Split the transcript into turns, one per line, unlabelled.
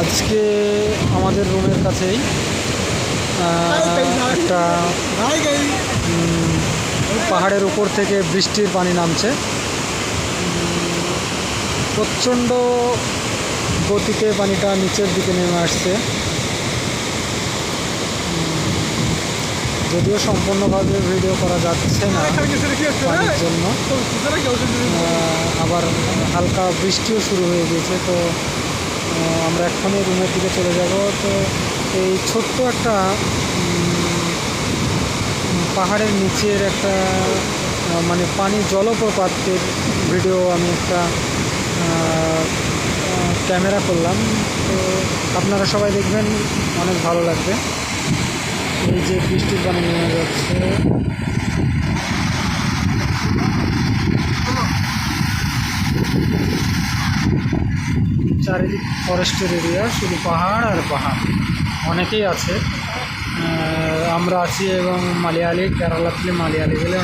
আজকে আমাদের রুমের কাছেই একটা পাহাড়ের উপর থেকে বৃষ্টির পানি নামছে। প্রচণ্ড গতিতে পানিটা নিচের দিকে নেমে আসছে। যদিও সম্পূর্ণভাবে ভিডিও করা যাচ্ছে না পানির জন্য, আবার হালকা বৃষ্টিও শুরু হয়ে গিয়েছে। তো আমরা এক্ষুনি রুমের দিকে চলে যাব। তো এই ছোট্ট একটা পাহাড়ের নিচের একটা মানে পানি জলপ্রপাতের ভিডিও আমি একটা ক্যামেরা করলাম। তো আপনারা সবাই দেখবেন, অনেক ভালো লাগবে। এই যে বৃষ্টির পানি নেমে যাচ্ছে, চারিদিক ফরেস্টের এরিয়া, শুধু পাহাড় আর পাহাড়। অনেকেই আছে, আমরা আছি এবং মালিয়ালি কেরালাতে মালিয়ালি বলে